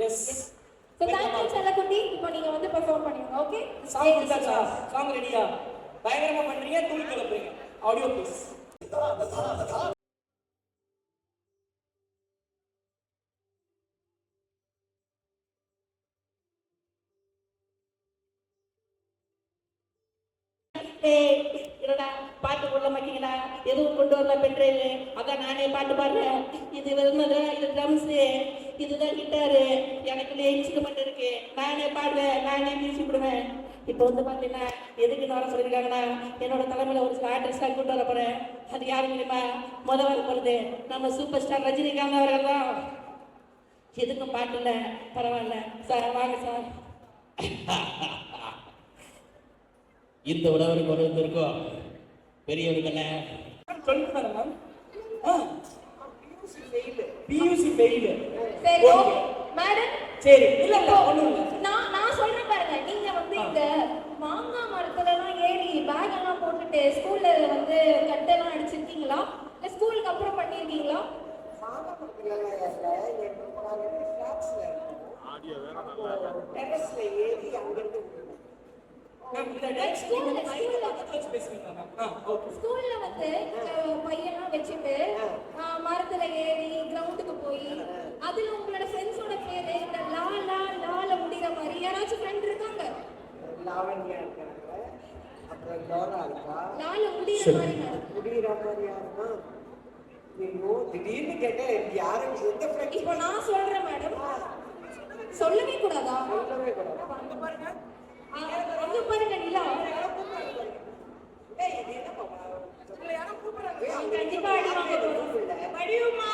S. So thank you செல்லக்குட்டி. இப்போ நீங்க வந்து பெர்ஃபார்ம் பண்ணுங்க. Okay, song கொடுத்தாச்சா? சாங் ரெடியா? பயங்கரமா பண்றீங்க, தூள் கிளப்புறீங்க. Audio please. என்னடா பாட்டு கொள்ள மாட்டீங்கடா, எதுவும் கொண்டு வரல பென்ட்ரைவ், அதான் நானே பாட்டு பாடுறேன். இது வருமதா, இது ட்ரம்ஸு, இதுதான் கிட்டாரு, எனக்குள்ளே இன்ஸ்ட்ருமெண்ட் இருக்கு, நானே பாடுவேன், நானே மியூசிக் விடுவேன். இப்போ வந்து பார்த்தீங்கன்னா எதுக்குன்னு வர சொல்லியிருக்காங்கன்னா, என்னோட தலைமையில் ஒரு சில ஆர்டிஸ்டாக கொண்டு வர போகிறேன். அது யாரும் தெரியுமா? வர போகிறது நம்ம சூப்பர் ஸ்டார் ரஜினிகாந்த் அவர்கள் தான். எதுக்கும் பாட்டு இல்லை, பரவாயில்ல சார், வாங்க சார். இந்த உடவருக்கு ஒரு இருக்கும் பெரியவருக்கு என்ன சொல்லுங்க மேம். PUC fail. சரி ஓகே மேடம். சரி, இல்ல இல்ல ஒண்ணும் இல்ல. நான் சொல்றேன் பாருங்க. நீங்க வந்து இந்த மாங்காய் மரத்துல எல்லாம் ஏறி பேக் எல்லாம் போட்டுட்டு ஸ்கூல்ல வந்து கட்டெல்லாம் அடிச்சிருக்கீங்களா? இல்ல ஸ்கூலுக்கு அப்புறம் பண்ணிருக்கீங்களா? மாங்காய் மரத்துல ஆடியோ வேற நல்லா டெரஸ்ல ஏறி அங்க இருந்து ஸ்கூல்ல வந்து பையெல்லாம் வச்சுட்டு மரத்துல ஏறி கிரவுண்டுக்கு போய் அதுல உங்களோட ஃப்ரெண்ட்ஸோட பேரு இந்த லா லா லால முடிகிற மாதிரி யாராச்சும் ஃப்ரெண்ட் இருக்காங்க? லாவண்யா இருக்காங்க, அப்புறம் லோரா இருக்கா. லால முடிகிற மாதிரி யாருமா? ஐயோ, திடீர்னு கேட்டேன் யாரும் எந்த ஃப்ரெண்ட். இப்போ நான் சொல்றேன் மேடம், சொல்லவே கூடாதா? சொல்லவே கூடாது. அங்க பாருங்க, அங்க பாருங்க நிலா. கண்டிப்பா அடி வாங்க போறோம். படியுமா?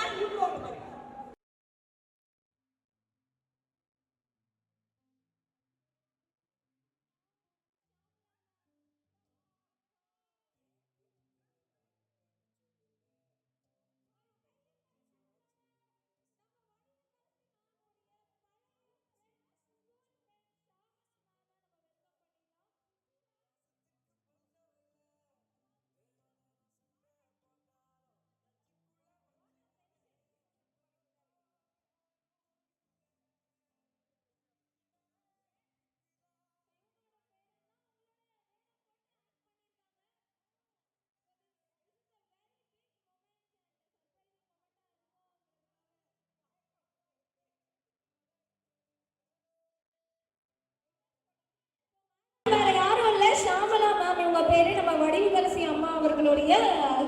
ஷாமலா மேம் இவங்க பேரு. நம்ம வடிவரசி அம்மா அவர்களுடைய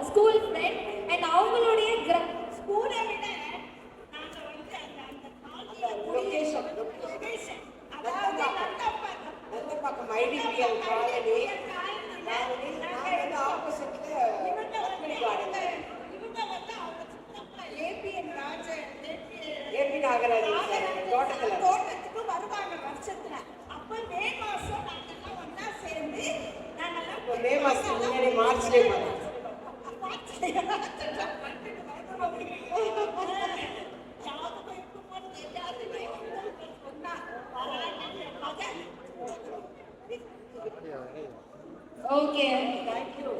ஸ்கூல் ஃப்ரெண்ட். அண்ட் அவங்களுடைய ஸ்கூலை விட நாங்க வந்து அந்த லொகேஷன் நந்தப்பாக்கம் ஐடிபிஎல் காலனி. நான் வந்து ஆப்போசிட்ல ஏபி நாகராஜன் தோட்டத்துக்கு வருவாங்க வருஷத்துல. அப்ப மே மாசம் நாங்கெல்லாம் ஒன்னா சேர்ந்து நாங்கெல்லாம் மே மாசத்துக்கு முன்னாடி மார்ச்லேயே பண்ணோம். Okay, thank you.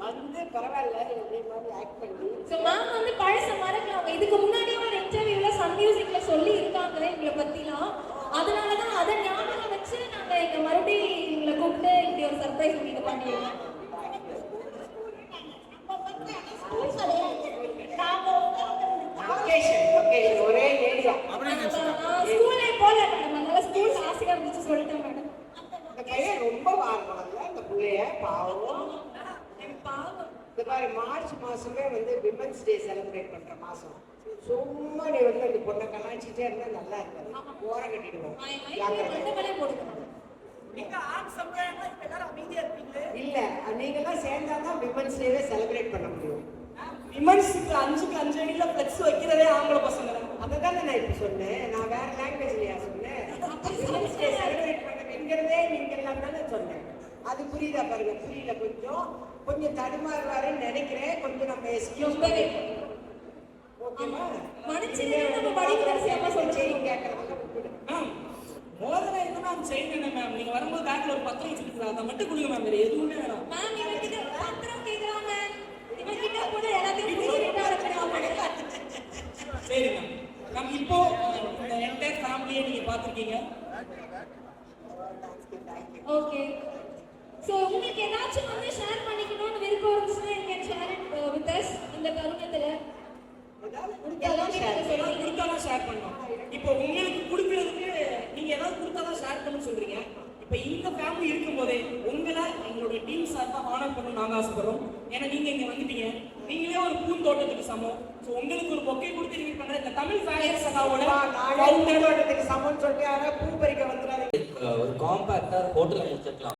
வந்து பரவாயில்ல, இதே மாதிரி ஆக்ட் பண்ணி. ஸோ மேம் வந்து பழச மறக்கலாம். இதுக்கு முன்னாடியே ஒரு இன்டர்வியூல சன் மியூசிக்ல சொல்லி இருக்காங்க எங்களை பத்திலாம். அதனால தான் அதை ஞாபகம் வச்சு நாங்க இங்க மறுபடியும் எங்களை கூப்பிட்டு இப்படி ஒரு சர்ப்ரைஸ் உங்களுக்கு பண்ணிடுவோம். லொகேஷன் ஒரே ஏரியா. ஸ்கூலே போல மேடம், அதனால ஸ்கூல் ஆசையா இருந்துச்சு சொல்லிட்டேன் மேடம். இந்த பையன் ரொம்ப வாங்கணும்ல இந்த பிள்ளைய, பாவம். இந்த மாதிரி மார்ச் மாசமே வந்து விமன்ஸ் டே செலிப்ரேட் பண்ற மாசம். சும்மா நீ வந்து அந்த பொண்ணை கலாய்ச்சிட்டே இருந்தா நல்லா இருக்காது, ஓரம் கட்டிடுவோம். இல்ல, நீங்கெல்லாம் சேர்ந்தாதான் விமன்ஸ் டேவே செலிப்ரேட் பண்ண முடியும். விமன்ஸுக்கு 5க்கு 5 அடியில ஃப்ளெக்ஸ் வைக்கிறதே ஆம்பளை பசங்க. அததானே நான் இப்ப சொன்னேன், நான் வேற லாங்குவேஜ்லயா சொன்னேன்? விமன்ஸ் டே செலிப்ரேட் பண்ணுங்கிறதே நீங்க எல்லாம் தானே சொன்னேன். அது புரியுதா பாருங்க? புரியல, கொஞ்சம் தடுமாறுவாருன்னு நினைக்கிறேன். கொஞ்சம் நம்ம எக்ஸ்கியூஸ் ஓகேவா? மோதிரம் என்ன மேம் செயின் என்ன மேம்? நீங்க வரும்போது பேக்ல ஒரு பத்திரம் வச்சிருக்கீங்களா? அதை மட்டும் கொடுங்க மேம், வேற எதுவுமே வேணாம். மேம் இவங்கிட்ட பத்திரம் கேக்குறாங்க மேம். இவங்கிட்ட கூட எல்லாத்தையும் புடிச்சிட்டா இருக்கணும். சரி மேம், நம்ம இப்போ இந்த என்டையர் ஃபேமிலியை நீங்க பார்த்துருக்கீங்க. ஓகே. ஸோ உங்களுக்கு ஏதாச்சும் வந்து ஷேர் பண்ணிக்கணும்னு விருப்பம் இருந்துச்சுன்னா you can share it with us இந்த தருணத்துல. ஏதாவது கொடுத்தாதான் ஷேர் பண்ணணும். இப்போ உங்களுக்கு கொடுக்கறதுக்கு நீங்க ஏதாவது கொடுத்தாதான் ஷேர் பண்ணணும்னு சொல்றீங்க. இப்போ இந்த ஃபேமிலி இருக்கும்போதே உங்களை எங்களோட டீம் சார்பாக ஹானர் பண்ணணும் நாங்கள் ஆசைப்படுறோம். ஏன்னா நீங்க இங்க வந்துட்டீங்க, நீங்களே ஒரு பூந்தோட்டத்துக்கு சமம். ஸோ உங்களுக்கு ஒரு பொக்கை கொடுத்து நீங்க பண்ற இந்த தமிழ் ஃபேஷன் சகாவோட பூந்தோட்டத்துக்கு சமம்னு சொல்லிட்டு யாராவது பூ பறிக்க வந்துடாது. ஒரு காம்பேக்டா ஹோட்டல் முடிச்சிருக்கலாம்.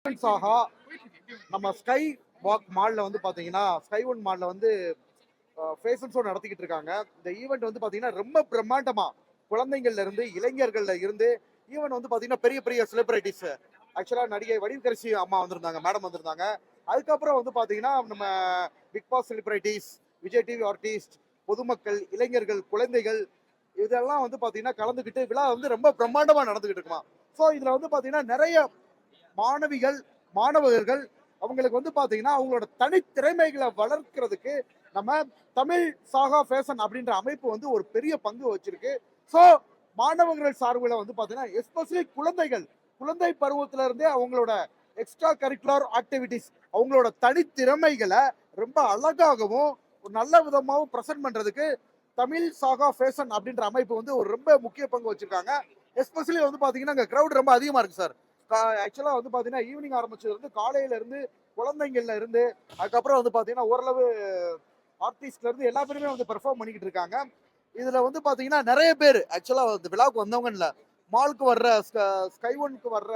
சாகா நம்ம ஸ்கை வாக் மால்ல வந்து பாத்தீங்கன்னா ஸ்கை ஒன் மால்ல வந்து ஃபேஷன் ஷோ நடத்திக்கிட்டு இருக்காங்க. இந்த ஈவெண்ட் வந்து பாத்தீங்கன்னா ரொம்ப பிரம்மாண்டமா குழந்தைங்கள்ல இருந்து இளைஞர்கள்ல இருந்து ஈவெண்ட் வந்து பாத்தீங்கன்னா பெரிய பெரிய செலிபிரிட்டிஸ், ஆக்சுவலா நடிகை வடிவுக்கரசி அம்மா வந்திருந்தாங்க, மேடம் வந்திருந்தாங்க. அதுக்கப்புறம் வந்து பாத்தீங்கன்னா நம்ம Bigg Boss celebrities, Vijay TV artist, பொதுமக்கள், இளைஞர்கள், குழந்தைகள் இதெல்லாம் வந்து பாத்தீங்கன்னா கலந்துக்கிட்டு விழா வந்து ரொம்ப பிரம்மாண்டமா நடந்துகிட்டு இருக்குமா. ஸோ இதுல வந்து பாத்தீங்கன்னா நிறைய மாணவிகள், மாணவர்கள் அவங்களுக்கு வந்து பாத்தீங்கன்னா அவங்களோட தனித்திறமைகளை வளர்க்கறதுக்கு நம்ம தமிழ் சாகா ஃபேஷன் அப்படின்ற அமைப்பு வந்து ஒரு பெரிய பங்கு வச்சிருக்கு. ஸோ மாணவர்கள் சார்பில் வந்து பாத்தீங்கன்னா எஸ்பெஷலி குழந்தைகள் குழந்தை பருவத்தில இருந்தே அவங்களோட எக்ஸ்ட்ரா கரிக்குலர் ஆக்டிவிட்டிஸ் அவங்களோட தனித்திறமைகளை ரொம்ப அழகாகவும் ஒரு நல்ல விதமாகவும் ப்ரெசென்ட் பண்றதுக்கு தமிழ் சாகா ஃபேஷன் அப்படின்ற அமைப்பு வந்து ஒரு ரொம்ப முக்கிய பங்கு வச்சிருக்காங்க. எஸ்பெஷலி வந்து பாத்தீங்கன்னா அங்கே க்ரௌட் ரொம்ப அதிகமா இருக்கு சார். ஆக்சுவலா வந்து பாத்தீங்கன்னா ஈவினிங் ஆரம்பிச்சது இருந்து காலையில இருந்து குழந்தைங்கள்ல இருந்து அதுக்கப்புறம் வந்து பாத்தீங்கன்னா ஓரளவு ஆர்டிஸ்ட்ல இருந்து எல்லா பேருமே வந்து பெர்ஃபார்ம் பண்ணிக்கிட்டு இருக்காங்க. இதுல வந்து பாத்தீங்கன்னா நிறைய பேர் ஆக்சுவலா இந்த விழாவுக்கு வந்தவங்க இல்ல, மாலுக்கு வர்ற ஸ்கை ஒன்க்கு வர்ற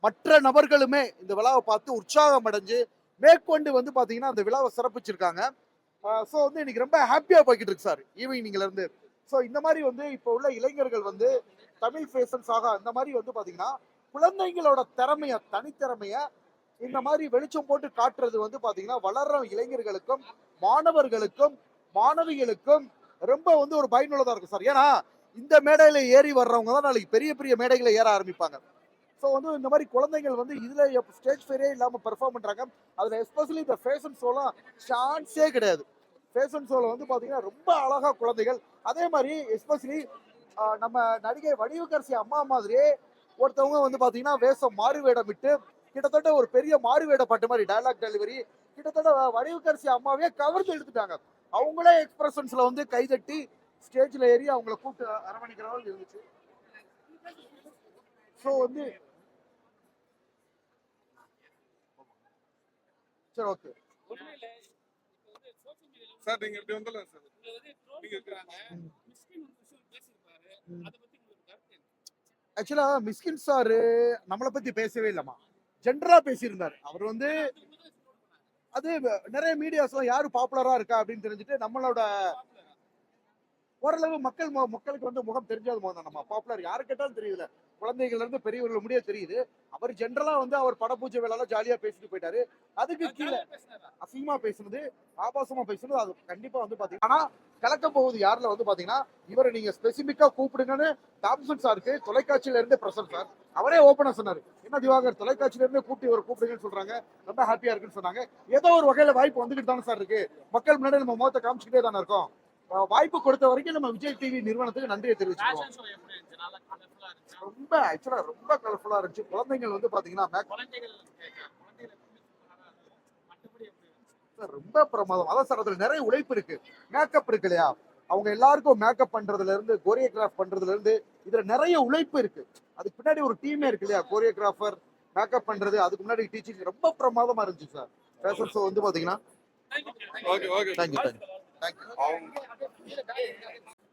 மற்ற நபர்களுமே இந்த விழாவை பார்த்து உற்சாகம் அடைஞ்சு மேற்கொண்டு வந்து பாத்தீங்கன்னா அந்த விழாவை சிறப்பிச்சிருக்காங்க. ஸோ வந்து இன்னைக்கு ரொம்ப ஹாப்பியா போய்கிட்டு இருக்கு சார் ஈவினிங்ல இருந்து. ஸோ இந்த மாதிரி வந்து இப்போ உள்ள இளைஞர்கள் வந்து தமிழ் ஃபேஷன் சாகா இந்த மாதிரி வந்து பாத்தீங்கன்னா குழந்தைங்களோட திறமைய தனித்திறமைய இந்த மாதிரி வெளிச்சம் போட்டு காட்டுறது வந்து பாத்தீங்கன்னா வளர்ற இளைஞர்களுக்கும் மாணவர்களுக்கும் மாணவிகளுக்கும் ரொம்ப வந்து ஒரு பயனுள்ளதா இருக்கும் சார். ஏன்னா இந்த மேடையில ஏறி வர்றவங்க தான் நாளைக்கு பெரிய பெரிய மேடைகளை ஏற ஆரம்பிப்பாங்க. ஸோ வந்து இந்த மாதிரி குழந்தைகள் வந்து இதுல ஸ்டேஜ் ஃபேரே இல்லாம பெர்ஃபார்ம் பண்றாங்க. அதுல எஸ்பெஷலி இந்த ஃபேஷன் ஷோலாம் சான்ஸே கிடையாது. ஃபேஷன் ஷோல வந்து பாத்தீங்கன்னா ரொம்ப அழகா குழந்தைகள், அதே மாதிரி எஸ்பெஷலி நம்ம நடிகை வடிவுக்கரசி அம்மா மாதிரியே ஒருத்தவங்க வந்து பாத்தீங்கன்னா வேஷம் மாறு வேடம் விட்டு கிட்டத்தட்ட ஒரு பெரிய மாறு வேட பாட்டு மாதிரி டயலாக் டெலிவரி கிட்டத்தட்ட வடிவுக்கரசி அம்மாவே கவர்ந்து எடுத்துட்டாங்க. அவங்களே எக்ஸ்பிரஷன்ஸ்ல வந்து கைதட்டி ஸ்டேஜ்ல ஏறி அவங்கள கூப்பிட்டு அரவணைக்கிற மாதிரி இருந்துச்சு. ஸோ வந்து சரி ஓகே சார், நீங்க எப்படி வந்துடலாம் சார். ஆக்சுவலா மிஸ்கின் சாரு நம்மளை பத்தி பேசவே இல்லமா, ஜென்ரலா பேசியிருந்தாரு. அவர் வந்து அது நிறைய மீடியாஸ்லாம் யாரு பாப்புலரா இருக்கா அப்படின்னு தெரிஞ்சுட்டு நம்மளோட ஓரளவு மக்களுக்கு வந்து முகம் தெரிஞ்சது போது நம்ம பாப்புலர் யாரு கேட்டாலும் தெரியல, குழந்தைகள்ல இருந்து பெரியவர்கள் முடிய தெரியுது. அவர் ஜென்ரலா வந்து அவர் படப்பூஜை வேலையெல்லாம் ஜாலியா பேசிட்டு போயிட்டாரு. அதுக்கு கீழே அசிங்கமா பேசுனது, ஆபாசமா பேசுனது அது கண்டிப்பா வந்து பாத்தீங்கன்னா ஆனா கலக்க போகுது யாருல வந்து பாத்தீங்கன்னா இவரை நீங்க ஸ்பெசிபிக்கா கூப்பிடுங்கன்னு டாப்சன் சாருக்கு தொலைக்காட்சியில இருந்து பிரசன்ட் சார் அவரே ஓப்பனா சொன்னாரு. என்ன திவாகர் தொலைக்காட்சியில இருந்து கூப்பிட்டு இவர் கூப்பிடுங்கன்னு சொல்றாங்க, ரொம்ப ஹாப்பியா இருக்குன்னு சொன்னாங்க. ஏதோ ஒரு வகையில வாய்ப்பு வந்துகிட்டு தானே சார் இருக்கு. மக்கள் முன்னாடி நம்ம முகத்தை காமிச்சுக்கிட்டே தானே இருக்கோம். வாய்ப்பு கொடுத்த வரைக்கும் நம்ம விஜய் டிவி நிறுவனத்துக்கு நன்றியை தெரிவிச்சுக்கிறோம். ரொம்ப ஆக்சுவலா ரொம்ப கலர்ஃபுல்லா இருந்துச்சு. குழந்தைகள் வந்து பாத்தீங்கன்னா ரொம்ப பிரமாதம். அதான் சார் அதுல நிறைய உழைப்பு இருக்கு, மேக்கப் இருக்கு இல்லையா, அவங்க எல்லாருக்கும் மேக்கப் பண்றதுல இருந்து கோரியோகிராஃப் பண்றதுல இருந்து இதுல நிறைய உழைப்பு இருக்கு. அதுக்கு பின்னாடி ஒரு டீமே இருக்கு இல்லையா, கோரியோகிராஃபர், மேக்கப் பண்றது, அதுக்கு முன்னாடி டீச்சிங் ரொம்ப பிரமாதமா இருந்துச்சு சார். ஃபேஷன் ஷோ வந்து பாத்தீங்கன்னா okay okay thank you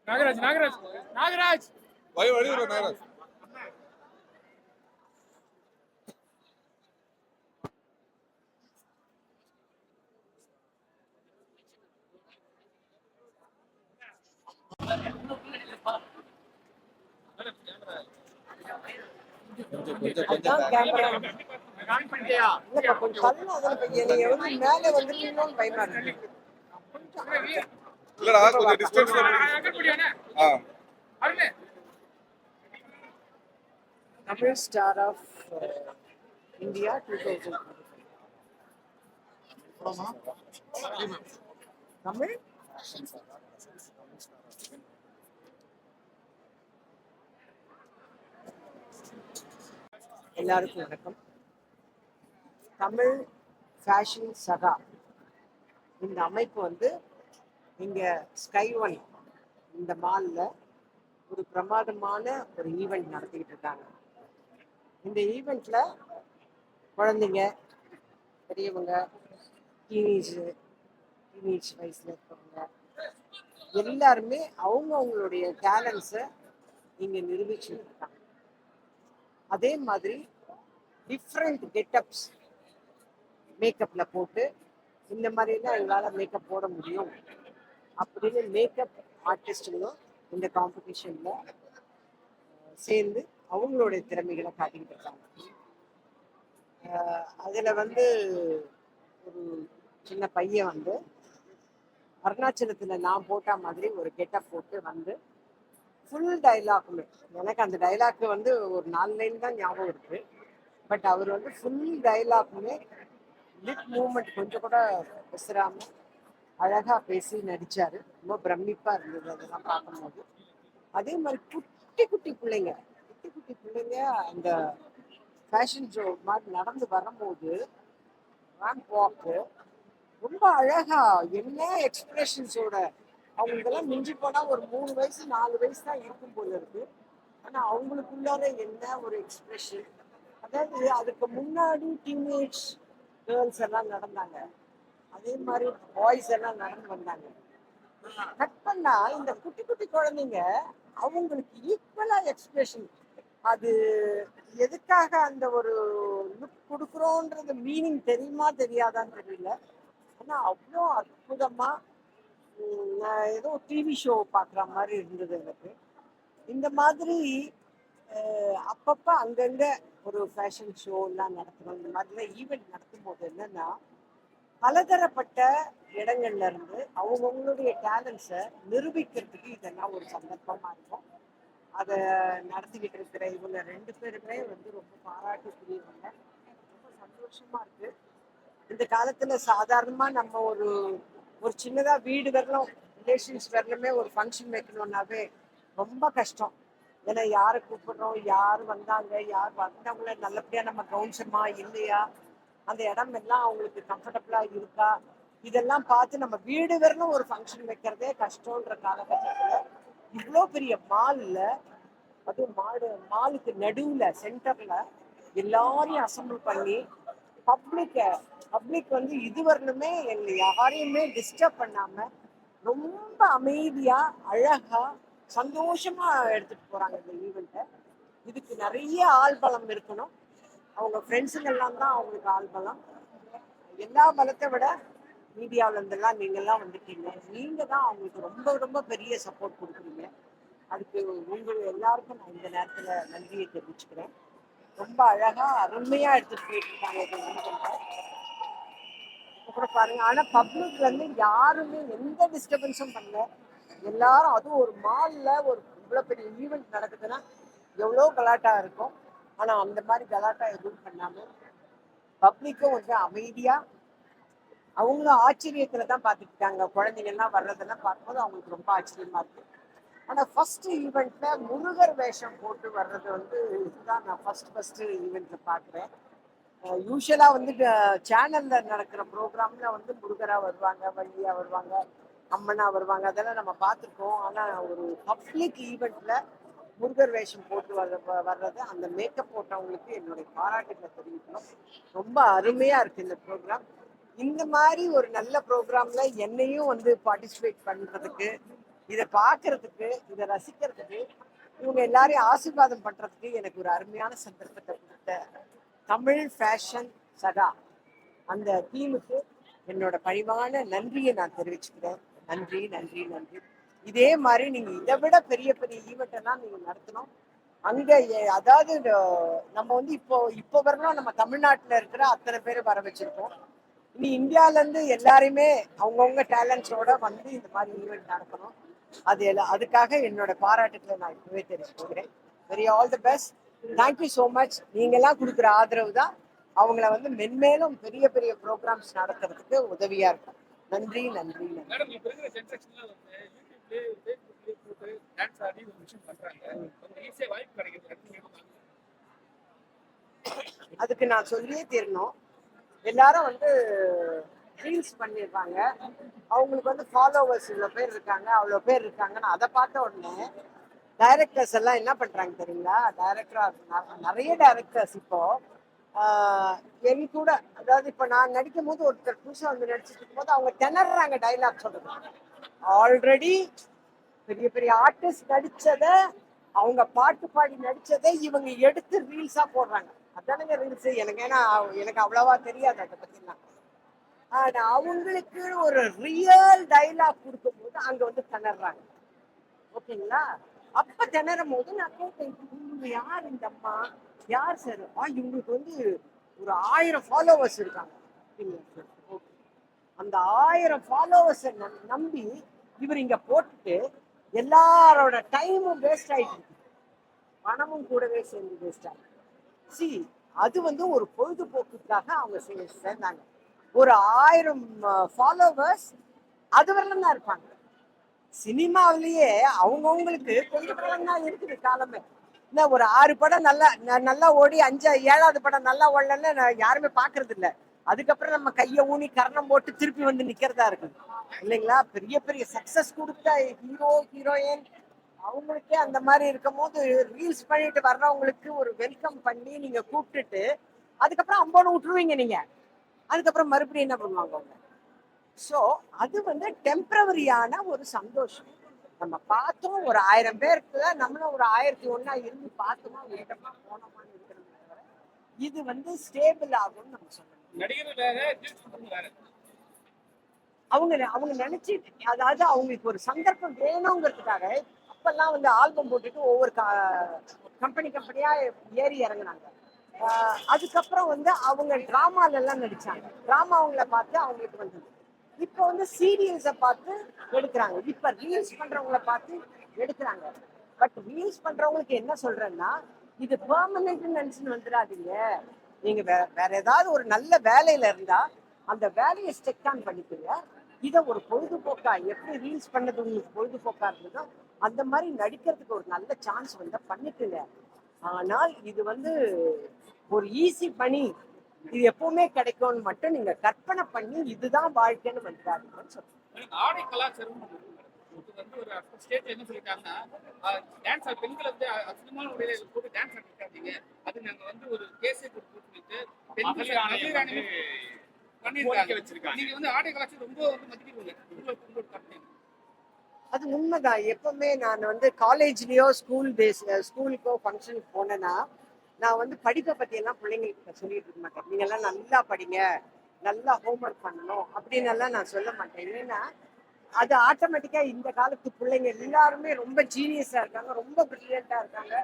Nagaraj Nagaraj Nagaraj வடிவுல நாகராஜ். இல்லடா கொஞ்சம் டிஸ்டன்ஸ்ல Tamil star of India 2000 Tamil எல்லாருக்கும் வணக்கம். தமிழ் ஃபேஷன் சகா இந்த அமைப்பு வந்து இங்க ஸ்கை ஒன் இந்த மால்ல ஒரு பிரமாதமான ஒரு ஈவெண்ட் நடத்திக்கிட்டு இருக்காங்க. இந்த ஈவெண்ட்ல குழந்தைங்க, பெரியவங்க, டீனேஜ் வயசுல இருக்கவங்க எல்லாருமே அவங்களுடைய டேலண்ட்ஸை இங்க நிரூபிச்சுட்டு இருக்காங்க. அதே மாதிரி டிஃப்ரெண்ட் கெட்டப்ஸ் மேக்கப்பில் போட்டு இந்த மாதிரிலாம் எங்களால் மேக்கப் போட முடியும் அப்படின்னு மேக்கப் ஆர்டிஸ்ட்டுங்களும் இந்த காம்படிஷனில் சேர்ந்து அவங்களுடைய திறமைகளை காட்டிக்கிட்டு இருக்காங்க. அதில் வந்து ஒரு சின்ன பையன் வந்து அருணாச்சலத்தில் நான் போட்ட மாதிரி ஒரு கெட்டப் போட்டு வந்து ஃபுல் டைலாக்குமே, எனக்கு அந்த டைலாக்கு வந்து ஒரு 4 லைன் தான் ஞாபகம் இருக்கு. பட் அவர் வந்து ஃபுல் டைலாக்குமே லிப் மூமெண்ட் கொஞ்சம் கூட பெசுறாம அழகா பேசி நடிச்சாரு. ரொம்ப பிரமிப்பா இருந்தது அதெல்லாம் பார்க்கும்போது. அதே மாதிரி குட்டி குட்டி பிள்ளைங்க அந்த ஃபேஷன் ஷோ மாதிரி நடந்து வரும்போது ரேம்ப் வாக்கு ரொம்ப அழகா என்ன எக்ஸ்பிரஷன்ஸோட, அவங்களுக்கெல்லாம் மிஞ்சி போனா ஒரு 3 வயசு 4 வயசு தான் இருக்கும் போல இருக்கு. ஆனா அவங்களுக்குள்ளார என்ன ஒரு எக்ஸ்பிரஷன், அதாவது அதுக்கு முன்னாடி டீனேஜ் கேர்ள்ஸ் எல்லாம் நடந்தாங்க, அதே மாதிரி பாய்ஸ் எல்லாம் நடந்து வந்தாங்க. கட் பண்ணா இந்த குட்டி குட்டி குழந்தைங்க அவங்களுக்கு ஈக்குவலா எக்ஸ்பிரஷன். அது எதுக்காக அந்த ஒரு லுக் கொடுக்குறோன்றது மீனிங் தெரியுமா தெரியாதான்னு தெரியல. ஆனா அவ்வளோ அற்புதமா நான் ஏதோ டிவி ஷோ பார்க்குற மாதிரி இருந்தது எனக்கு. இந்த மாதிரி அப்பப்போ அங்கங்க ஒரு ஃபேஷன் ஷோ எல்லாம் நடத்துகிறோம். இந்த மாதிரிலாம் ஈவெண்ட் நடத்தும் போது என்னன்னா பலதரப்பட்ட இடங்கள்ல இருந்து அவங்கவுங்களுடைய டேலண்ட்ஸை நிரூபிக்கிறதுக்கு இதெல்லாம் ஒரு சந்தர்ப்பமா இருக்கும். அதை நடத்திக்கிட்டு இருக்கிற இவங்க 2 பேருமே வந்து ரொம்ப பாராட்டுக்குரியவங்க. ரொம்ப சந்தோஷமா இருக்கு. இந்த காலத்துல சாதாரணமா நம்ம ஒரு சின்னதா வீடு வரலாம், ரிலேஷன்ஸ் வரலுமே ஒரு ஃபங்க்ஷன் வைக்கணும்னாவே ரொம்ப கஷ்டம். ஏன்னா யாரை கூப்பிடுறோம், யார் வந்தாங்க, யார் வந்தவங்கள நல்லபடியா நம்ம கவனிச்சோமா இல்லையா, அந்த இடம் எல்லாம் அவங்களுக்கு கம்ஃபர்டபுளா இருக்கா, இதெல்லாம் பார்த்து நம்ம வீடு வரலும் ஒரு ஃபங்க்ஷன் வைக்கிறதே கஷ்டம்ன்ற காலகட்டத்துல இவ்வளோ பெரிய மால்ல, அதுவும் மாலுக்கு நடுவுல சென்டர்ல எல்லாரையும் அசம்பிள் பண்ணி பப்ளிக் வந்து இதுவரையிலுமே எங்களை யாரையுமே டிஸ்டர்ப் பண்ணாம ரொம்ப அமைதியா அழகா சந்தோஷமா எடுத்துட்டு போறாங்க இந்த ஈவெண்ட்டை. இதுக்கு நிறைய ஆள் பலம் இருக்கணும். அவங்க ஃப்ரெண்ட்ஸுங்கெல்லாம் தான் அவங்களுக்கு ஆள் பலம். எல்லா பலத்தை விட மீடியாவில இருந்தெல்லாம் நீங்கள்லாம் வந்துட்டீங்க, நீங்க தான் அவங்களுக்கு ரொம்ப ரொம்ப பெரிய சப்போர்ட் கொடுக்குறீங்க. அதுக்கு உங்கள் எல்லாருக்கும் நான் இந்த நேரத்துல நன்றியை தெரிவிச்சுக்கிறேன். ரொம்ப அழகா அருமையா எடுத்துட்டு போயிட்டு இருக்காங்க இந்த ஈவெண்ட்டை கூட பாருங்க. ஆனா பப்ளிக் வந்து யாருமே எந்த டிஸ்டர்பன்ஸும் பண்ணல. எல்லாரும், அதுவும் ஒரு மால்ல ஒரு இவ்வளவு பெரிய ஈவெண்ட் நடக்குதுன்னா எவ்வளோ கலாட்டா இருக்கும். ஆனா அந்த மாதிரி கலாட்டா எதுவும் பண்ணாம பப்ளிக்கும் வந்து அமைதியா அவங்களும் ஆச்சரியத்துல தான் பார்த்துட்டு இருக்காங்க. குழந்தைங்க எல்லாம் வர்றதெல்லாம் பார்க்கும்போது அவங்களுக்கு ரொம்ப ஆச்சரியமா இருக்கு. ஆனா ஃபர்ஸ்ட் ஈவெண்ட்ல முருகர் வேஷம் போட்டு வர்றது வந்து இதுதான் நான் ஃபர்ஸ்ட் ஈவெண்ட்ல பார்க்குறேன். யூஸ்வலா வந்து சேனல்ல நடக்கிற ப்ரோக்ராம்ல வந்து முருகரா வருவாங்க, வள்ளியா வருவாங்க, அம்மனா வருவாங்க, அதெல்லாம் நம்ம பார்த்துருக்கோம். ஆனா ஒரு பப்ளிக் ஈவெண்ட்ல முருகர் வேஷம் போட்டு வர்றது, அந்த மேக்கப் போட்டவங்களுக்கு என்னுடைய பாராட்டுகளை தெரிவிக்கணும். ரொம்ப அருமையா இருக்கு இந்த ப்ரோக்ராம். இந்த மாதிரி ஒரு நல்ல ப்ரோக்ராம்ல என்னையும் வந்து பார்ட்டிசிபேட் பண்றதுக்கு, இதை பார்க்கறதுக்கு, இதை ரசிக்கிறதுக்கு, இவங்க எல்லாரையும் ஆசீர்வாதம் பண்றதுக்கு எனக்கு ஒரு அருமையான சந்தர்ப்பத்தை கொடுத்த தமிழ் ஃபேஷன் சகா அந்த டீமுக்கு என்னோட பணிவான நன்றியை நான் தெரிவிச்சுக்கிறேன். நன்றி நன்றி நன்றி. இதே மாதிரி நீங்க இதை விட பெரிய பெரிய ஈவெண்ட் எல்லாம் நீங்க நடத்தணும். அங்க அதாவது நம்ம வந்து இப்போ வரலாம் நம்ம தமிழ்நாட்டுல இருக்கிற அத்தனை பேரை வர வச்சிருக்கோம். இனி இந்தியால இருந்து எல்லாருமே அவங்கவுங்க டேலண்ட்ஸோட வந்து இந்த மாதிரி ஈவெண்ட் நடக்கணும். அதுக்காக என்னோட பாராட்டுக்களை நான் இப்பவே தெரிவிச்சுக்கிறேன். Very all the best. Thank you so much. நீங்கெல்லாம் கொடுக்குற ஆதரவு தான் அவங்கள வந்து மென்மேலும் பெரிய பெரிய ப்ரோக்ராம்ஸ் நடத்துறதுக்கு உதவியா இருக்கும். நன்றி நன்றி நன்றி. அதுக்கு நான் சொல்லியே தீரணும். எல்லாரும் வந்து ரீல்ஸ் பண்ணிடுறாங்க, அவங்களுக்கு வந்து ஃபாலோவர்ஸ் இவ்வளோ பேர் இருக்காங்க, அவ்வளோ பேர் இருக்காங்கன்னு அதை பார்த்த உடனே டைரக்டர்ஸ் எல்லாம் என்ன பண்றாங்க தெரியுங்களா? நிறைய டைரக்டர்ஸ் இப்போ என் கூட, அதாவது இப்போ நான் நடிக்கும் போது ஒருத்தர் புதுசாக வந்து நடிச்சுட்டு இருக்கும்போது அவங்க திணறாங்க டைலாக் சொல்றது. ஆல்ரெடி பெரிய பெரிய ஆர்டிஸ்ட் நடிச்சதை, அவங்க பாட்டு பாடி நடிச்சதை இவங்க எடுத்து ரீல்ஸா போடுறாங்க. அதானங்க ரீல்ஸ். எனக்கு ஏன்னா எனக்கு அவ்வளவா தெரியாது அதை பத்திலாம். ஆனா அவங்களுக்கு ஒரு ரியல் டைலாக் கொடுக்கும்போது அங்க வந்து திணறாங்க. ஓகேங்களா? அப்ப திணறும் போது நான் கேட்டேன், இவங்க யார் இந்த அம்மா, யார் சார்? இவங்களுக்கு வந்து ஒரு 1000 ஃபாலோவர்ஸ் இருக்காங்க. அப்படிங்களா சார்? ஓகே. அந்த 1000 ஃபாலோவர்ஸை நம்பி இவர் இங்க போட்டுட்டு எல்லாரோட டைமும் வேஸ்ட் ஆயிட்டு இருக்கு, பணமும் கூடவே சேர்ந்து வேஸ்ட் ஆகுது. சி, அது வந்து ஒரு பொழுதுபோக்குக்காக அவங்க சேர்ந்தாங்க. ஒரு 1000 ஃபாலோவர்ஸ் அது வரலாம் தான் இருப்பாங்க. சினிமாவிலேயே அவங்கவுங்களுக்கு கொஞ்சம் படம் தான் இருக்குது காலமே. என்ன ஒரு 6 படம் நல்லா ஓடி 7வது படம் நல்லா ஓடலன்னு யாருமே பாக்குறது இல்லை. அதுக்கப்புறம் நம்ம கையை ஊனி கரணம் போட்டு திருப்பி வந்து நிக்கிறதா இருக்குது இல்லைங்களா? பெரிய பெரிய சக்சஸ் கொடுத்த ஹீரோ ஹீரோயின் அவங்களுக்கே அந்த மாதிரி இருக்கும் போது ரீல்ஸ் பண்ணிட்டு வர்றவங்களுக்கு ஒரு வெல்கம் பண்ணி நீங்க கூப்பிட்டுட்டு அதுக்கப்புறம் அம்போன்னு விட்டுருவீங்க நீங்க. அதுக்கப்புறம் மறுபடியும் என்ன பண்ணுவாங்க அவங்க? ஸோ அது வந்து டெம்பரவரியான ஒரு சந்தோஷம். நம்ம பார்த்தோம், ஒரு 1000 பேருக்கு நம்மளும் ஒரு 1001 இருந்து பார்த்தோமா வேகமா போனோமான்னு இருக்கிறது தவிர இது வந்து ஸ்டேபிள் ஆகும்னு நம்ம சொல்லணும். அவங்க நினைச்சு, அதாவது அவங்களுக்கு ஒரு சந்தர்ப்பம் வேணுங்கிறதுக்காக அப்பெல்லாம் வந்து ஆல்பம் போட்டுட்டு ஒவ்வொரு கம்பெனியா ஏறி இறங்குனாங்க. அதுக்கப்புறம் வந்து அவங்க டிராமால எல்லாம் நடிச்சாங்க. டிராமா அவங்கள பார்த்து அவங்களுக்கு வந்தது. இப்ப வந்து சீரியல்ஸை பார்த்து எடுக்கிறாங்க. இப்ப ரீல்ஸ் பண்றவங்கள பார்த்து எடுக்கிறாங்க. பட் ரீல்ஸ் பண்றவங்களுக்கு என்ன சொல்றேன்னா, இது பெர்மனன்ட் நினைச்சுன்னு வந்துடாதீங்க. நீங்க வேற ஏதாவது ஒரு நல்ல வேலையில இருந்தா அந்த வேலையை ஸ்டெக் ஆன் பண்ணிக்கோங்க. இதை ஒரு பொழுதுபோக்கா, எப்படி ரீல்ஸ் பண்ணது உங்களுக்கு பொழுதுபோக்கா இருந்ததோ அந்த மாதிரி நடிக்கிறதுக்கு ஒரு நல்ல சான்ஸ் வந்தா பண்ணிட்டுங்க. ஆனால் இது வந்து ஒரு ஈஸி பணி, இது எப்பவுமே கிடைக்கும்னு மட்டும் நீங்க கற்பனை பண்ணி இதுதான் வாழ்க்கைன்னு வந்துடாதீங்கன்னு சொல்றேன். ஆடை கலாச்சாரம் வந்து ஒரு ஸ்டேஜ் என்ன சொல்லிட்டாங்கன்னா, டான்ஸ் பெண்கள் வந்து அசிங்கமான உடையில போட்டு டான்ஸ் ஆடிட்டாங்க. அது நாங்க வந்து ஒரு கேஸை கொடுத்து பெண்கள் பண்ணிருக்காங்க. நீங்க வந்து ஆடை கலாச்சாரம் ரொம்ப வந்து மதிக்கிறீங்க. அது உண்மைதான். எப்பவுமே நான் வந்து காலேஜ்லயோ ஸ்கூலுக்கோ ஃபங்க்ஷனுக்கு போனேன்னா நான் வந்து படிப்பை பத்தி எல்லாம் பிள்ளைங்களுக்கு சொல்லிட்டு இருக்க மாட்டேன். நீங்க எல்லாம் நல்லா படிங்க, நல்லா ஹோம்ஒர்க் பண்ணணும் அப்படின்னு எல்லாம் நான் சொல்ல மாட்டேன். ஏன்னா அது ஆட்டோமேட்டிக்கா இந்த காலத்து பிள்ளைங்க எல்லாருமே ரொம்ப ஜீனியஸா இருக்காங்க, ரொம்ப பிரில்லியண்டா இருக்காங்க.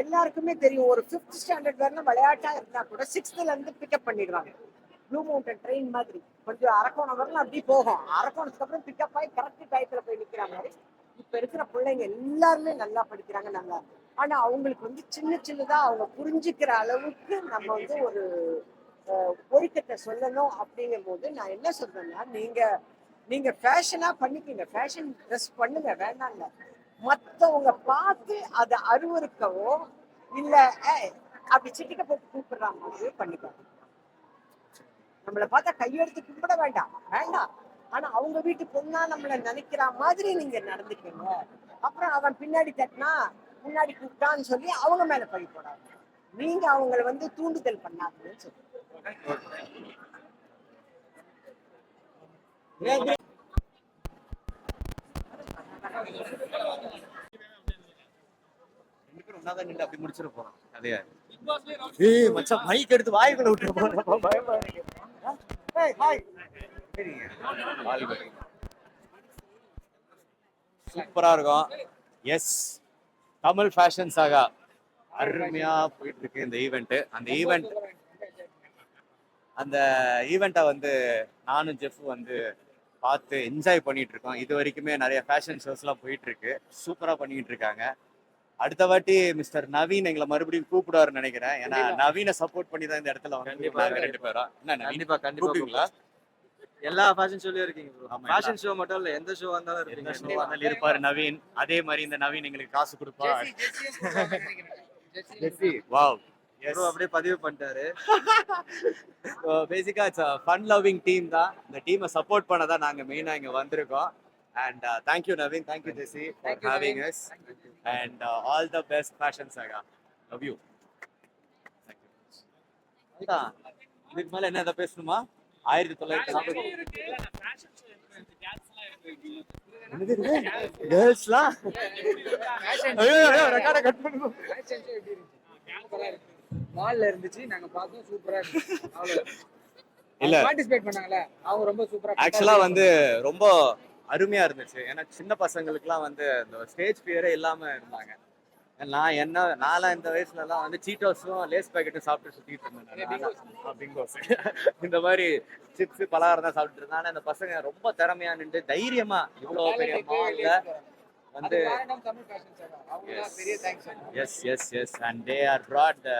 எல்லாருக்குமே தெரியும், ஒரு 5th ஸ்டாண்டர்ட் வரணும் விளையாட்டா இருந்தா கூட 6th இருந்து பிக்கப் பண்ணிடுவாங்க. ப்ளூ மவுண்டன் ட்ரெயின் மாதிரி கொஞ்சம் அரக்கோணம் வரலாம் அப்படி போகும். அரக்கோணத்துக்கு அப்புறம் பிக்கப் ஆகி கரெக்ட் டயத்துல போய் நிக்கிற மாதிரி இப்ப இருக்கிற பிள்ளைங்க எல்லாருமே நல்லா படிக்கிறாங்க. நல்லா, ஆனா அவங்களுக்கு வந்து சின்னதா அவங்க புரிஞ்சுக்கிற அளவுக்கு நம்ம வந்து ஒரு ஒழுக்கத்தை சொல்லணும். அப்படிங்கும் போது நான் என்ன சொல்றேன்னா, நீங்க ஃபேஷனா பண்ணிக்கீங்க, ஃபேஷன் ட்ரெஸ் பண்ணுங்க, வேண்டாம் இல்ல. மற்றவங்க பார்த்து அதை அருவருக்கவோ இல்ல அப்படி சிட்டிக்க போட்டு கூப்பிடுற மாதிரி பண்ணிக்காங்க. நம்மளை பார்த்தா கையெடுத்து கும்பிட வேண்டாம். ஆனா அவங்க வீட்டு பொண்ணா நம்மளை நினைக்கிற மாதிரி நீங்க நடந்துக்கீங்க. அப்புறம் அவன் பின்னாடி தட்டினா முன்னாடி கூப்பிட்டான்னு சொல்லி அவங்க மேல பழி போடாது. நீங்க அவங்களை வந்து தூண்டுதல் பண்ணாதுன்னு சொல்லி அப்படி முடிச்சிட போறோம் அதையா. ஏய் மச்சான், மைக் எடுத்து வாய்க்குள்ள விட்டு போறோம், பயமா இருக்கு. சூப்பரா இருக்கும். எஸ், தமிழ் ஃபேஷன் சாகா அருமையா போயிட்டு இருக்கு இந்த ஈவெண்ட். அந்த ஈவெண்ட்டை வந்து நானும் ஜெஃப் வந்து பார்த்து என்ஜாய் பண்ணிட்டு இருக்கோம். இது வரைக்குமே நிறைய ஃபேஷன் ஷோஸ்லாம் போயிட்டு இருக்கு, சூப்பரா பண்ணிட்டு இருக்காங்க. அடுத்த வாட்டி மிஸ்டர் நவீன் எங்களை மறுபடியும் கூப்பிடுவாருன்னு நினைக்கிறேன். ஏன்னா நவீனை சப்போர்ட் பண்ணி தான் இந்த இடத்துல வந்து 2 பேரும். என்ன கண்டிப்பா எல்லா ஃபேஷன் ஷோலயும் இருக்கீங்க ப்ரோ. ஃபேஷன் ஷோ மட்டும் இல்ல, எந்த ஷோ வந்தாலும் எந்த ஷோ வந்தாலும் இருப்பாரு நவீன். அதே மாதிரி இந்த நவீன் எங்களுக்கு காசு கொடுப்பார். வாவ், ப்ரோ அப்படியே பதிவு பண்ணிட்டாரு. பேசிக்கா இட்ஸ் ஃபன் லவ்விங் டீம் தான். இந்த டீமை சப்போர்ட் பண்ண தான் நாங்க மெயினா இங்க வந்திருக்கோம். And thank you Naveen, thank you Jesse for having us, and all the best fashion saga. Love you. Thank you. இதுக்கு மேல என்ன ஏதாவது பேசணுமா? 1940 கேர்ள்ஸ்லாம் ஐயோ ரெக்கார்ட கட் பண்ணுங்க. மால்ல இருந்துச்சு, நாங்க பார்த்தோம், சூப்பரா இருந்துச்சு. அவ்வளவுதான். இல்ல. பார்ட்டிசிபேட் பண்ணாங்கல்ல, அவங்க ரொம்ப சூப்பரா ஆக்சுவலா வந்து ரொம்ப அருமையா இருந்துச்சு. ஏன்னா சின்ன பசங்களுக்குலாம் வந்து இந்த ஸ்டேஜ் ஃபியரே இல்லாம இருந்தாங்க. நான்லாம் இந்த வயசுலலாம் வந்து சீட்டோஸும் லேஸ் பாக்கெட்டும் சாப்பிட்டு சுத்திட்டு இருந்தேன். பிங்கோஸ் இந்த மாதிரி சிப்ஸ் பலகாரம் தான் சாப்பிட்டு இருந்தேன். ஆனா இந்த பசங்க ரொம்ப திறமையா நின்று தைரியமா இவ்வளவு பெரிய மால்ல வந்து தமிழ் ஃபேஷன் சார், அவங்க பெரிய thanks. yes and they are brought the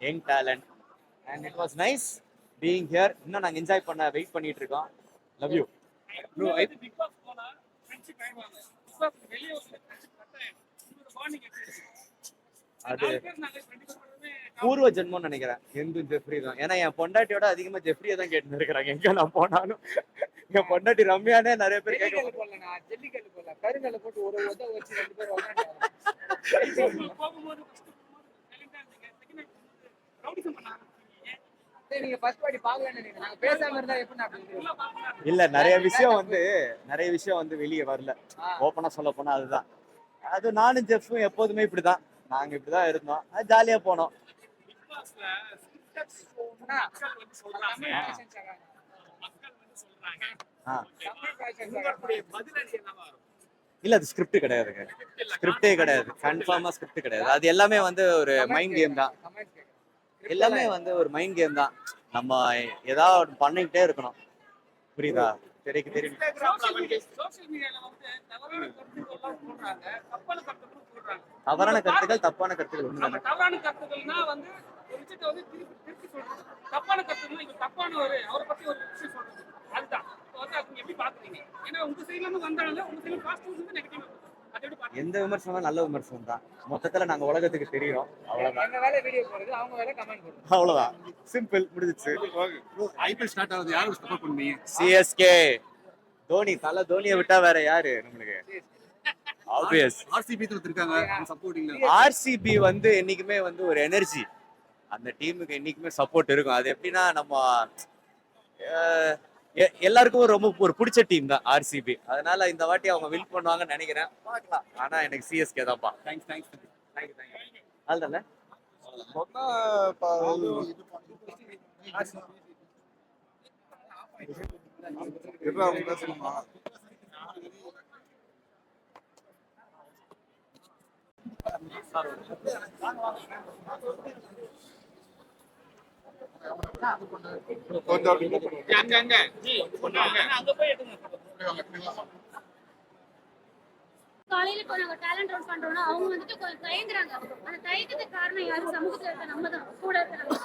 young talent and it was nice being here. இன்னும் நாங்க என்ஜாய் பண்ண வெயிட் பண்ணிட்டு இருக்கோம். love you bro. I think Bigg Boss போனா ஃப்ரெண்ட்ஷிப் ஆயிடுவாங்க. பிக் பாஸ் வெளிய வந்து ஃப்ரெண்ட்ஷிப் கட்டாயம். ஒரு பாண்டிங் எக்ஸ்பீரியன்ஸ். அது பூர்வ ஜென்மம்னு நினைக்கிறேன். எந்தும் ஜெஃப்ரி தான். ஏன்னா என் பொண்டாட்டியோட அதிகமா ஜெஃப்ரியை தான் கேட்டு இருக்கிறாங்க எங்க நான் போனாலும். என் பொண்டாட்டி ரம்யானே நிறைய பேர் கேட்க போடல, ஜல்லிக்கல்லு போடல, கருங்கல்ல போட்டு ஒரு உத வச்சு 2 பேர் விளையாண்டாங்க. போகும்போது ஃபர்ஸ்ட் சைலண்டா இருந்தீங்க. செகண்ட் ரவுடிசம் பண்ணாங்க. நீங்க ஃபர்ஸ்ட் பார்ட்டி பார்க்கலன்னு நினைக்கிறேன். நாங்க பேசாம இருந்தா எப்படி நான் இல்ல நிறைய விஷயம் வந்து வெளியே வரல. ஓப்பனா சொல்ல போனா அதுதான். அது நானும் ஜெஃப்பும் எப்போதுமே இப்படிதான். நாங்க இப்படிதான் இருந்தோம். ஜாலியா போனோம். பிக் பாஸ்ல ஸ்கிரிப்டட் ஷோனா மக்கள் வந்து சொல்றாங்க. உங்களுடைய பதிலடி என்னவா இருக்கும்? இல்ல அது ஸ்கிரிப்ட் கிடையாதுங்க. ஸ்கிரிப்டே கிடையாது. கன்ஃபார்மா ஸ்கிரிப்ட் கிடையாது. அது எல்லாமே வந்து ஒரு மைண்ட் கேம் தான். எல்லாமே வந்து ஒரு மைண்ட் கேம் தான். நம்ம ஏதாவது பண்ணிக்கிட்டே இருக்கணும். புரியுதா? தெரியும். சோஷியல் மீடியால வந்து தவறான கருத்துக்கள் போடுறாங்க. தப்பான கருத்துக்கள் போடுறாங்க. தவறான கருத்துக்கள் ஒண்ணுதானே. தவறான கருத்துக்கள்னா வந்து ஒரு விஷயத்தை வந்து திருப்பி சொல்றது. தப்பான கருத்துக்கள் இங்க தப்பான அவரை பத்தி ஒரு விஷயம் சொல்றது. அதுதான் வந்து அது எப்படி பாக்குறீங்க? ஏன்னா உங்க சைட்ல இருந்து வந்தாலும் உங்க சைட்ல பாசிட்டிவ்ஸ் வந்து நெகட்டிவ். அது எப்படி பாக்குறீங்க? எந்த விமர்சனம் நல்ல விமர்சனம் தான். மொத்தத்துல நாங்க உலகத்துக்கு தெரியும். அவ்வளவுதான். எங்க வேலை வீடியோ போடுறது, அவங்க வேலை கமெண்ட் போடுறது. அவ்வளவுதான். சிம்பிள், முடிஞ்சிச்சு. ஐபிஎல் ஸ்டார்ட் ஆகுது, யாருக்கு சப்போர்ட் பண்ணுவீங்க? சிஎஸ்கே. தோனியை விட்டா வேற யாரு நம்மளுக்கு? ஆப்வியஸ். ஆர்சிபி இருக்காங்க சப்போர்ட்டிங். ஆர்சிபி வந்து என்னைக்குமே வந்து ஒரு எனர்ஜி. அந்த டீமுக்கு என்னைக்குமே சப்போர்ட் இருக்கும். அது எப்படின்னா நம்ம எல்லாருக்கும் ரொம்ப ஒரு பிடிச்ச டீம் தான் ஆர்சிபி. அதனால இந்த வாட்டி அவங்க வின் பண்ணுவாங்கன்னு நினைக்கிறேன். பார்க்கலாம். ஆனா எனக்கு சிஎஸ்கே தான்ப்பா. தேங்க்ஸ். அதுதானே காலையில இப்போ நாங்க டேலண்ட் ரவுண்ட் பண்றோம்னா அவங்க வந்துட்டு கொஞ்சம் தயங்குறாங்க. அந்த தயக்கத்துக்கு காரணம் யாரும் சமூகத்துல இருக்க நம்ம தான் கூட இருக்கிறாங்க.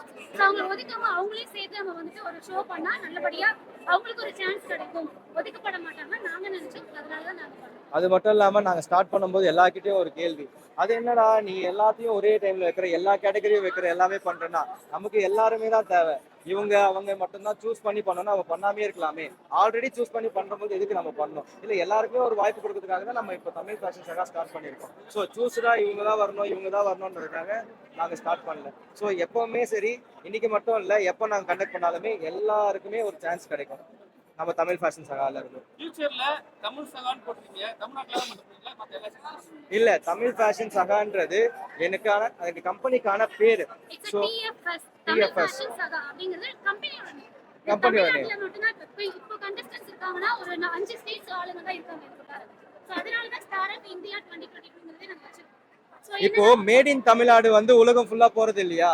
அவங்க ஒதுக்காம அவங்களே சேர்த்து நம்ம வந்துட்டு ஒரு ஷோ பண்ணா நல்லபடியா அவங்களுக்கு ஒரு சான்ஸ் கிடைக்கும். ஒதுக்கப்பட மாட்டாங்க நாங்க நினைச்சோம். அதனாலதான் நாங்க பண்ணோம். அது மட்டும் இல்லாம நாங்க ஸ்டார்ட் பண்ணும்போது எல்லார்கிட்டயும் ஒரு கேள்வி, அது என்னடா நீ எல்லாத்தையும் ஒரே டைம்ல வைக்கிற, எல்லா கேட்டகரியும் வைக்கிற, எல்லாமே பண்றேன்னா நமக்கு எல்லாருமே தான் தேவை. அவங்க மட்டும்தான் சூஸ் பண்ணி பண்ணணும். அவங்க பண்ணாமே இருக்கலாமே. ஆல்ரெடி சூஸ் பண்ணி பண்றபோது எதுக்கு நம்ம பண்ணணும்? இல்ல எல்லாருக்குமே ஒரு வாய்ப்பு கொடுக்கறதுக்காக தான் நம்ம இப்போ தமிழ் ஃபேஷன் சகா ஸ்டார்ட் பண்ணியிருக்கோம். ஸோ சூஸ்டா இவங்க தான் வரணும்ன்றதுக்காக நாங்க ஸ்டார்ட் பண்ணல. ஸோ எப்பவுமே சரி, இன்னைக்கு மட்டும் இல்ல, எப்போ நாங்க கண்டக்ட் பண்ணாலுமே எல்லாருக்குமே ஒரு சான்ஸ் கிடைக்கும். நம்ம தமிழ் ஃபேஷன் சகால இருக்கும். ஃபியூச்சர்ல தமிழ் சகான்னு போடுறீங்க, தமிழ்நாட்டுல மட்டும் மத்த எல்லா இல்ல, தமிழ் ஃபேஷன் சகான்றது எனக்கு கம்பெனிக்கான பேரு. சோ தமிழ் ஃபேஷன் சகா அப்படிங்கிறது கம்பெனியோட தமிழ்நாட்டுல மட்டும்தான் இப்போ கண்டஸ்டன்ஸ் இருக்காங்கன்னா ஒரு 5 ஸ்டேட்ஸ் ஆளுங்க தான் இருக்காங்க. சோ அதனால தான் ஸ்டார் ஆஃப் இந்தியா 2022ங்கிறதே நாங்க வச்சிருக்கோம். இப்போ மேட் இன் தமிழ்நாடு வந்து உலகம் ஃபுல்லா போறது இல்லையா?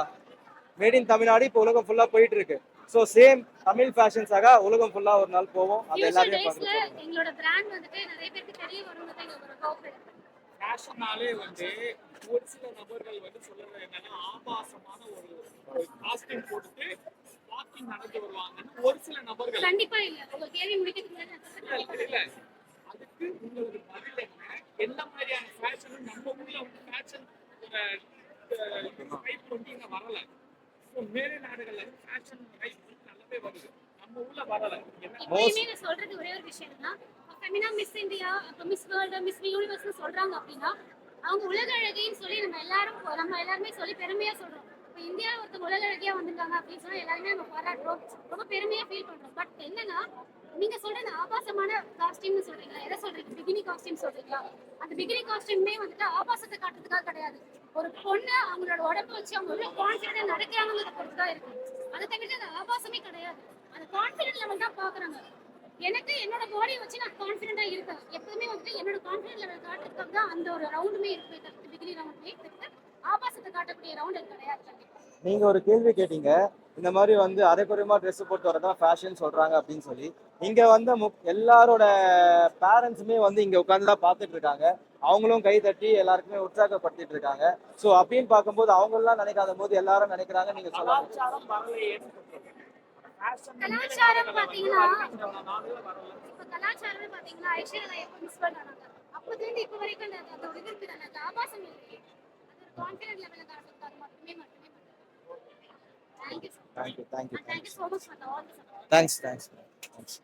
மேட் இன் தமிழ்நாடு இப்போ உலகம் ஃபுல்லா போயிட்டு இருக்கு. சோ சேம் தமிழ் ஃபேஷன் சகா உலகம் ஃபுல்லா ஒரு நாள் போவோம். அது எல்லாரும் பண்றோம். எங்களோட பிராண்ட் வந்துட்டு நிறைய பேருக்கு தெரிய வரும்னு எங்களோட கோஆபரேட். ஃபேஷனாலே வந்து ஒரு சில நபர்கள் வந்து சொல்றது என்னன்னா ஆபாசமான ஒரு காஸ்டியூம் போட்டுட்டு வாக்கிங் நடந்து வருவாங்கன்னு ஒரு சில நபர்கள். கண்டிப்பா இல்ல. உங்க கேள்வி முடிக்கிறதுக்கு இல்ல. அதுக்கு உங்களுக்கு பதில் என்ன மாதிரியான ஃபேஷன் நம்ம ஊர்ல வந்து ஃபேஷன் டைப் வந்து இங்க வரல. மேலே நாடுகள்ல ஃபேஷன் டைப் நல்லாவே வருது. நம்ம ஊர்ல வரல. எப்பவுமே நான் சொல்றது ஒரே ஒரு விஷயம் என்னன்னா, Femina miss India, miss world, miss universe சொல்றாங்க அப்படின்னா அவங்க உலக அழகின்னு சொல்லி நம்ம எல்லாருமே சொல்லி பெருமையா சொல்றோம். இப்போ இந்தியா ஒருத்தர் உலக அழகியா வந்திருக்காங்க அப்படின்னு சொன்னா எல்லாருமே நம்ம பாராட்டுறோம், ரொம்ப பெருமையா ஃபீல் பண்றோம். பட் என்னன்னா நீங்க சொல்ற அந்த ஆபாசமான காஸ்டியூம்னு சொல்றீங்களா? எதை சொல்றீங்க? பிகினி காஸ்டியூம் சொல்றீங்களா? அந்த பிகினி காஸ்டியூமே வந்துட்டு ஆபாசத்தை காட்டுறதுக்காக கிடையாது. ஒரு பொண்ணு அவங்களோட உடம்பு வச்சு அவங்க எவ்வளவு கான்ஃபிடென்டா நடக்கிறாங்கிறத பொறுத்து தான் இருக்கு. அதை தவிர்த்து அது ஆபாசமே கிடையாது. அந்த கான்ஃபிடென்ட் லெவல் தான் பாக்குறாங்க. எனக்கு என்னோட பாடியை வச்சு நான் கான்ஃபிடென்டா இருக்கேன். எப்பவுமே வந்து என்னோட கான்ஃபிடென்ட் லெவல் காட்டுறதுக்காக தான் அந்த ஒரு ரவுண்டுமே இருக்குமே தவிர்த்து பிகினி ரவுண்டுமே தவிர்த்து ஆபாசத்தை காட்டக்கூடிய ரவுண்ட் அது கிடையாது. கண்டிப்பா நீங்க ஒரு கேள்வி கேட்டீங்க, இந்த மாதிரி வந்து அரைக்குறையமா ட்ரெஸ் போட்டு வரதான் ஃபேஷன் சொல்றாங்க அப்படின்னு சொல்லி. இங்க வந்து எல்லாரோட பேரண்ட்ஸுமே வந்து இங்க உட்காந்து தான் பார்த்துட்டு இருக்காங்க. அவங்களும் கை தட்டி எல்லாருக்குமே உற்சாகப்படுத்திட்டு இருக்காங்க. ஸோ அப்படின்னு பார்க்கும்போது அவங்க எல்லாம் நினைக்காத போது எல்லாரும் நினைக்கிறாங்க. நீங்க சொல்லலாம். கலாச்சாரம் பாத்தீங்கன்னா இப்ப கலாச்சாரமே பாத்தீங்கன்னா ஐஸ்வர்யா எப்ப மிஸ் பண்ணாங்க. அப்போதுலேருந்து இப்போ வரைக்கும் அந்த ஒரு இது இருக்குது. அந்த ஆபாசம் இல்லையே, அது ஒரு கான்ஃபிடென்ட் லெவலில் காட்டுறது. அது மட்டுமே thank you thank you so much for all the support. Thanks